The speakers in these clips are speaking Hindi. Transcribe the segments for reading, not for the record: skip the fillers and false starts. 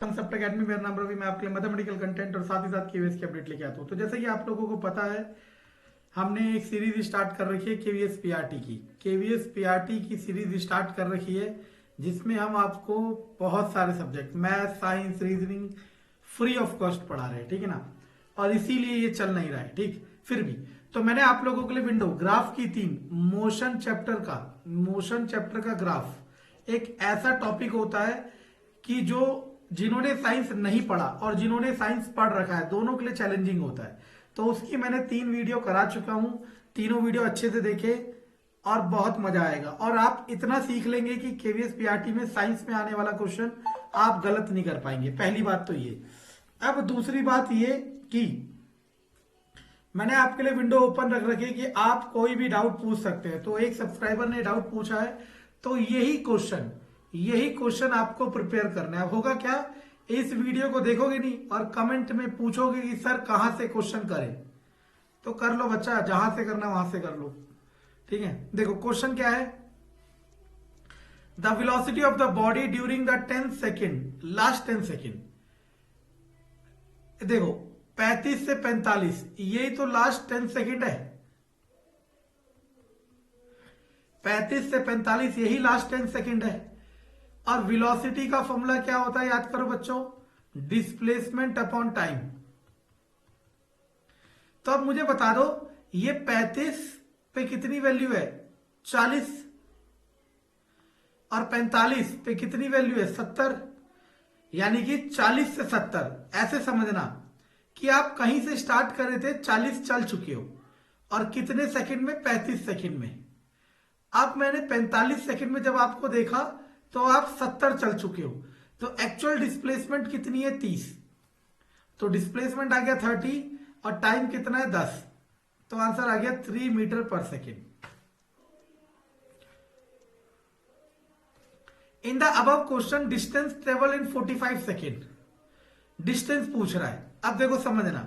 कंसेप्ट एकेडमी, मेरा नाम रवि। मैं आपके लिए मैथमेटिकल कंटेंट और साथ ही साथ केवीएस की अपडेट लेके आता हूँ। तो जैसे कि आप लोगों को पता है, हमने एक सीरीज स्टार्ट कर रखी है केवीएस पीआरटी की। केवीएस पीआरटी की सीरीज स्टार्ट कर रखी है जिसमें हम आपको बहुत सारे subject, math, science, reasoning free of cost पढ़ा रहे हैं, ठीक है ना। और इसीलिए ये चल नहीं रहा है, ठीक। फिर भी तो मैंने आप लोगों के लिए विंडो ग्राफ की 3 मोशन चैप्टर का ग्राफ एक ऐसा टॉपिक होता है कि जो जिन्होंने साइंस नहीं पढ़ा और जिन्होंने साइंस पढ़ रखा है दोनों के लिए चैलेंजिंग होता है। तो उसकी मैंने 3 वीडियो करा चुका हूं। तीनों वीडियो अच्छे से देखे और बहुत मजा आएगा। और आप इतना सीख लेंगे कि केवीएस पीआरटी में साइंस में आने वाला क्वेश्चन आप गलत नहीं कर पाएंगे। पहली बात तो ये। अब दूसरी बात ये कि मैंने आपके लिए विंडो ओपन रख रखी है कि आप कोई भी डाउट पूछ सकते हैं। तो एक सब्सक्राइबर ने डाउट पूछा है, तो यही क्वेश्चन आपको प्रिपेयर करना है। होगा क्या, इस वीडियो को देखोगे नहीं और कमेंट में पूछोगे कि सर कहां से क्वेश्चन करें। तो कर लो बच्चा, जहां से करना वहां से कर लो, ठीक है। देखो क्वेश्चन क्या है। The velocity of the body during the 10 second, last 10 second. देखो 35 से 45 यही तो लास्ट 10 सेकेंड है। 35 से 45 यही लास्ट 10 सेकेंड है। और वेलोसिटी का फॉर्मूला क्या होता है, याद करो बच्चों, डिस्प्लेसमेंट अपॉन टाइम। तो अब मुझे बता दो, ये 35 पे कितनी वैल्यू है, 40, और 45 पे कितनी वैल्यू है, 70। यानी कि 40 से 70। ऐसे समझना कि आप कहीं से स्टार्ट कर रहे थे, 40 चल चुके हो, और कितने सेकंड में, 35 सेकंड में। अब मैंने 45 सेकंड में जब आपको देखा तो आप 70 चल चुके हो। तो एक्चुअल डिस्प्लेसमेंट कितनी है, 30। तो डिस्प्लेसमेंट आ गया 30 और टाइम कितना है, 10। तो आंसर आ गया 3 मीटर पर second. In the above question distance travel in 45 second. Distance पूछ रहा है। अब देखो समझना,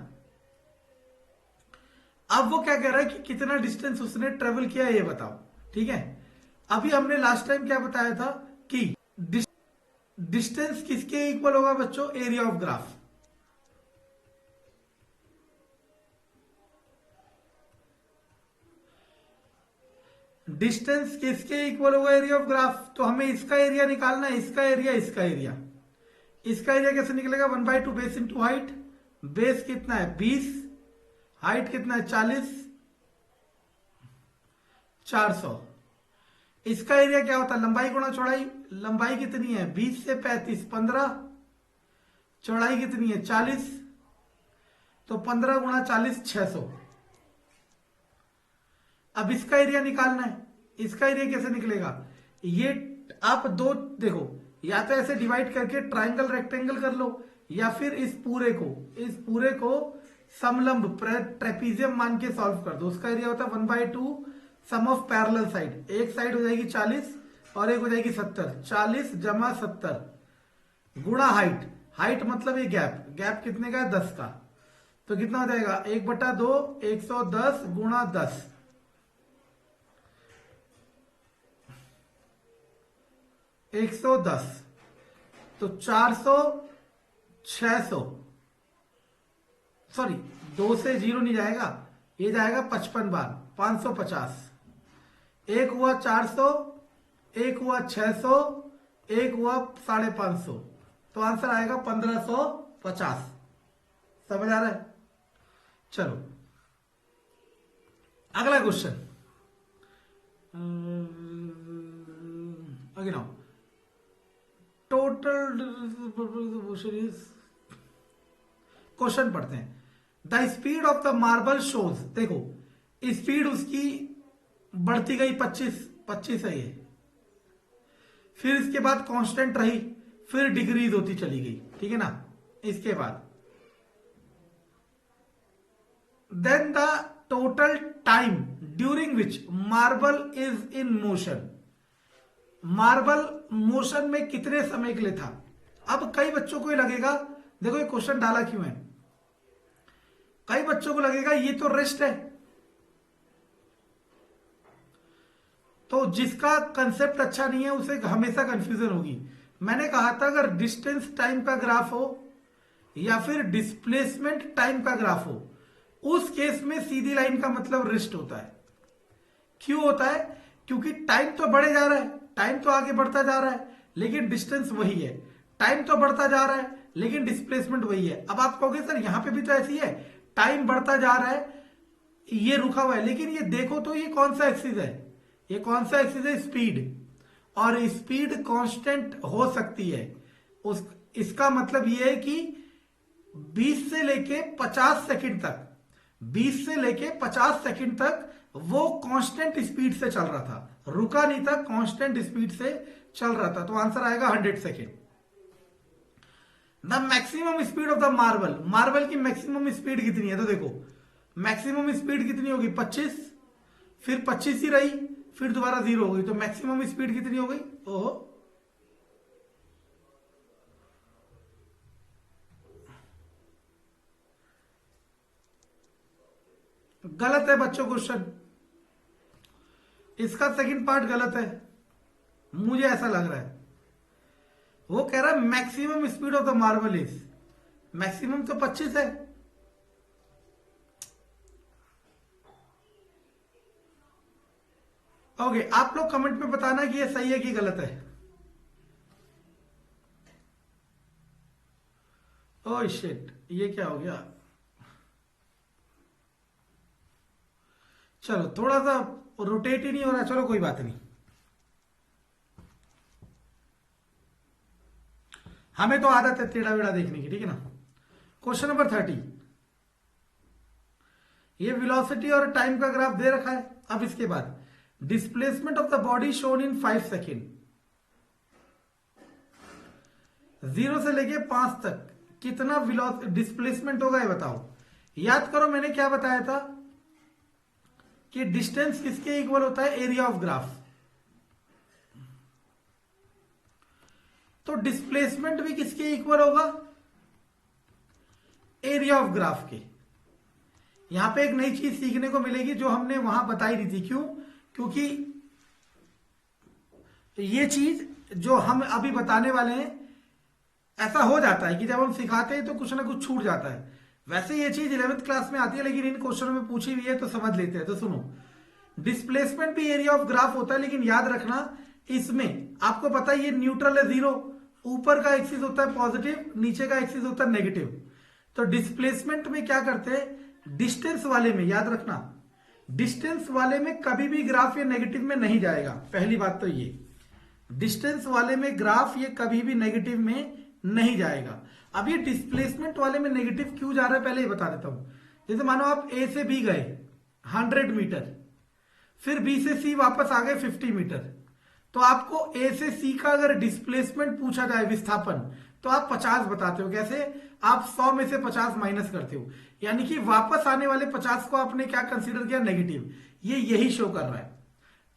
अब वो क्या कह रहा है कि कितना डिस्टेंस उसने ट्रेवल किया ये बताओ, ठीक है। अभी हमने लास्ट टाइम क्या बताया था कि डिस्टेंस किसके इक्वल होगा बच्चों, एरिया ऑफ ग्राफ। डिस्टेंस किसके इक्वल होगा, एरिया ऑफ ग्राफ। तो हमें इसका एरिया निकालना है, इसका एरिया, इसका एरिया। इसका एरिया कैसे निकलेगा, 1/2 बेस इंटू हाइट। बेस कितना है, 20, हाइट कितना है, 40, 400। इसका एरिया क्या होता है, लंबाई गुणा चौड़ाई। लंबाई कितनी है, 20 से 35, 15। चौड़ाई कितनी है, 40। तो 15 गुणा 40, 600। अब इसका एरिया निकालना है। इसका एरिया कैसे निकलेगा, ये आप दो देखो, या तो ऐसे डिवाइड करके ट्राइंगल रेक्टेंगल कर लो, या फिर इस पूरे को समलंब ट्रेपीजियम मान के सॉल्व कर दो। उसका एरिया होता है 1/2 सम ऑफ पैरेलल साइड। एक साइड हो जाएगी 40 और एक हो जाएगी 70। 40 जमा 70 गुणा हाइट। हाइट मतलब ये गैप, गैप कितने का है, 10 का। तो कितना हो जाएगा, 1/2, 110 गुणा 10। 110। तो 400, 600, सॉरी 2 से 0 नहीं जाएगा, ये जाएगा 55 बार, 550। एक हुआ 400, एक हुआ 600, एक हुआ 550। तो आंसर आएगा 1550। समझ आ रहा है। चलो अगला क्वेश्चन। अगे नाउ टोटल क्वेश्चन पढ़ते हैं। The speed of the marble shows. देखो स्पीड उसकी बढ़ती गई, 25 है ये। फिर इसके बाद कांस्टेंट रही, फिर डिक्रीज होती चली गई, ठीक है ना। इसके बाद then the total time during which marble is in motion. Marble motion में कितने समय के लिए था। अब कई बच्चों को ये लगेगा, देखो ये क्वेश्चन डाला क्यों है, कई बच्चों को लगेगा ये तो रेस्ट है। तो जिसका कंसेप्ट अच्छा नहीं है उसे हमेशा कंफ्यूजन होगी। मैंने कहा था अगर डिस्टेंस टाइम का ग्राफ हो या फिर डिस्प्लेसमेंट टाइम का ग्राफ हो, उस केस में सीधी लाइन का मतलब रेस्ट होता है। क्यों होता है? क्योंकि टाइम तो बढ़े जा रहा है, टाइम तो आगे बढ़ता जा रहा है, लेकिन डिस्टेंस वही है। टाइम तो बढ़ता जा रहा है लेकिन डिस्प्लेसमेंट वही है। अब आप कहोगे सर यहां पे भी तो ऐसी है, टाइम बढ़ता जा रहा है, ये रुका हुआ है, लेकिन ये देखो तो ये कौन सा एक्सिस है? ये कौन सा एक्सिस है? स्पीड। और स्पीड कांस्टेंट हो सकती है। इसका मतलब ये है कि 20 से लेके 50 सेकंड तक, 20 से लेके 50 सेकंड तक वो कांस्टेंट स्पीड से चल रहा था, रुका नहीं था, कांस्टेंट स्पीड से चल रहा था। तो आंसर आएगा 100 second. The maximum speed of the marble, marble की मैक्सिमम स्पीड कितनी है? तो देखो मैक्सिमम स्पीड कितनी होगी? 25, फिर 25 ही रही, फिर दोबारा 0 हो गई, तो मैक्सिमम स्पीड कितनी हो गई? ओहो, गलत है बच्चों क्वेश्चन, इसका सेकंड पार्ट गलत है, मुझे ऐसा लग रहा है। वो कह रहा है maximum speed of the marble is, maximum तो 25 है। ओके, आप लोग कमेंट में बताना कि ये सही है कि गलत है। ओह शिट, ये क्या हो गया? चलो थोड़ा सा रोटेट ही नहीं हो रहा, चलो कोई बात नहीं, हमें तो आदत है टेढ़ा वेढ़ा देखने की, ठीक है ना। क्वेश्चन नंबर 30, ये वेलोसिटी और टाइम का ग्राफ दे रखा है। अब इसके बाद displacement of the body shown in 5 second, 0 से लेके 5 तक कितना डिस्प्लेसमेंट होगा ये बताओ। याद करो मैंने क्या बताया था कि डिस्टेंस किसके इक्वल होता है? Area of graph. तो डिस्प्लेसमेंट भी किसके इक्वल होगा? एरिया ऑफ ग्राफ के। यहां पे एक नई चीज सीखने को मिलेगी जो हमने वहां बताई नहीं थी। क्यों? क्योंकि ये चीज जो हम अभी बताने वाले हैं, ऐसा हो जाता है कि जब हम सिखाते हैं तो कुछ ना कुछ छूट जाता है। वैसे ये चीज 11th क्लास में आती है, लेकिन इन क्वेश्चनों में पूछी हुई है तो समझ लेते हैं। तो सुनो, डिस्प्लेसमेंट भी एरिया ऑफ ग्राफ होता है, लेकिन याद रखना इसमें आपको पता है ये न्यूट्रल है 0, ऊपर का एक्सिस होता है पॉजिटिव, नीचे का एक्सिस होता है नेगेटिव। तो डिस्प्लेसमेंट में क्या करते हैं? डिस्टेंस वाले में, याद रखना डिस्टेंस वाले में कभी भी ग्राफ ये नेगेटिव में नहीं जाएगा। पहली बात तो ये, डिस्टेंस वाले में ग्राफ ये कभी भी नेगेटिव में नहीं जाएगा। अब ये डिस्प्लेसमेंट वाले में नेगेटिव क्यों जा रहा है पहले ये बता देता हूं। जैसे मानो आप ए से बी गए 100 मीटर, फिर बी से सी वापस आ गए 50 मीटर, तो आपको ए से सी का अगर डिस्प्लेसमेंट पूछा जाए, विस्थापन, तो आप 50 बताते हो। कैसे? आप 100 में से 50 माइनस करते हो, यानी कि वापस आने वाले 50 को आपने क्या कंसीडर किया? नेगेटिव। ये यही शो कर रहा है।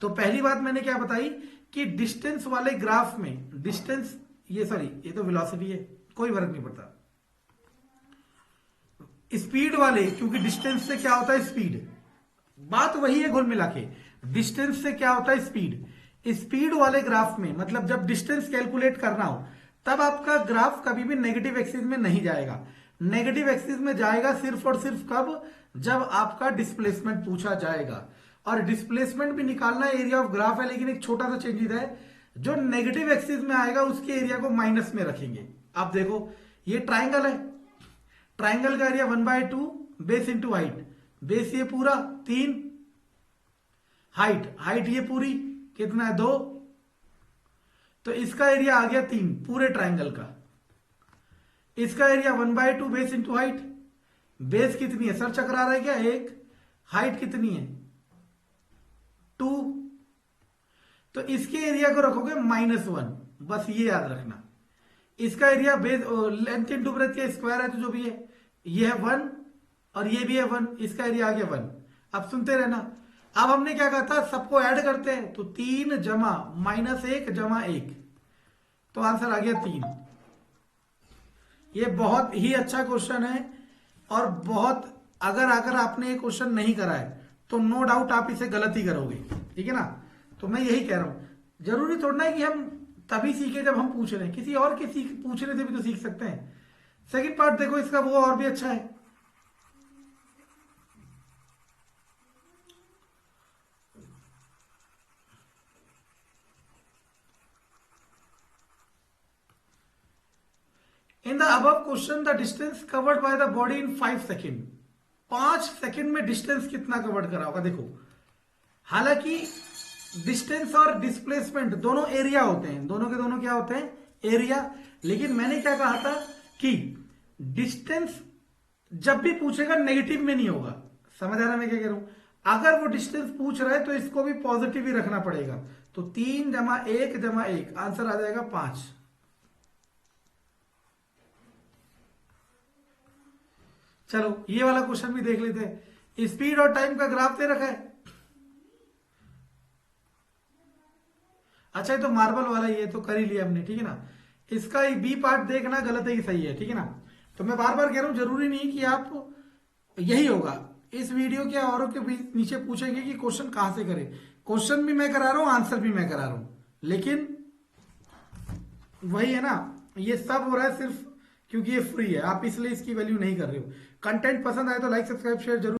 तो पहली बात मैंने क्या बताई कि डिस्टेंस वाले ग्राफ में डिस्टेंस, ये तो वेलोसिटी है, कोई फर्क नहीं पड़ता। स्पीड वाले, क्योंकि डिस्टेंस से क्या होता है? स्पीड। बात वही है घुल मिला के, डिस्टेंस से क्या होता है? स्पीड। स्पीड वाले ग्राफ में, मतलब जब डिस्टेंस कैलकुलेट करना हो, तब आपका ग्राफ कभी भी नेगेटिव एक्सिस में नहीं जाएगा। नेगेटिव एक्सिस में जाएगा सिर्फ और सिर्फ कब? जब आपका डिस्प्लेसमेंट पूछा जाएगा। और डिस्प्लेसमेंट भी निकालना एरिया ऑफ ग्राफ है, लेकिन एक छोटा सा चेंज है, जो नेगेटिव एक्सिस में आएगा उसके एरिया को माइनस में रखेंगे। आप देखो ये ट्राइंगल है, ट्राइंगल का area 1/2 base into height, base ये पूरा 3, हाइट ये पूरी कितना है? 2, तो इसका एरिया आ गया 3 पूरे ट्राइंगल का। इसका area 1/2 base into height, base कितनी है? सर चक्कर आ रहा है क्या? 1, हाइट कितनी है? 2, तो इसके एरिया को रखोगे -1, बस ये याद रखना। इसका area base length into breadth के स्क्वायर है, तो जो भी है ये है 1 और ये भी है 1, इसका एरिया आ गया 1। अब सुनते रहना। अब हमने क्या कहा था? सबको ऐड करते हैं, तो 3 जमा -1 जमा 1, तो आंसर आ गया 3। ये बहुत ही अच्छा क्वेश्चन है, और बहुत अगर आपने ये क्वेश्चन नहीं करा है तो नो डाउट आप इसे गलत ही करोगे, ठीक है ना। तो मैं यही कह रहा हूं, जरूरी थोड़ा ना है कि हम तभी सीखे जब हम पूछ रहे हैं, किसी और के पूछने से भी तो सीख सकते हैं। सेकंड पार्ट देखो इसका, वो और भी अच्छा है। In the above question the distance covered by the body in 5 second. 5 second में डिस्टेंस कितना कवर्ड करा होगा देखो। हालांकि डिस्टेंस और डिस्प्लेसमेंट दोनों एरिया होते हैं, दोनों के दोनों क्या होते हैं, एरिया। लेकिन मैंने क्या कहा था कि डिस्टेंस जब भी पूछेगा नेगेटिव में नहीं होगा। समझ आ रहा है मैं क्या कह रहा हूं। अगर वो डिस्टेंस पूछ रहा है तो इसको भी पॉजिटिव ही रखना पड़ेगा। तो 3 जमा 1 जमा 1 आंसर आ जाएगा 5। चलो ये वाला क्वेश्चन भी देख लेते हैं। स्पीड और टाइम का ग्राफ दे रखा है। अच्छा ये तो मार्बल वाला, ये तो कर ही लिया हमने, ठीक है ना। इसका बी पार्ट देखना गलत है कि सही है, ठीक है ना। तो मैं बार बार कह रहा हूं, जरूरी नहीं कि आप यही होगा। इस वीडियो के औरों के नीचे पूछेंगे कि क्वेश्चन कहां से करें। क्वेश्चन भी मैं करा रहा हूं, आंसर भी मैं करा रहा हूं, लेकिन वही है ना, ये सब हो रहा है सिर्फ क्योंकि ये फ्री है, आप इसलिए इसकी वैल्यू नहीं कर रहे हो। कंटेंट पसंद आए तो लाइक सब्सक्राइब शेयर जरूर।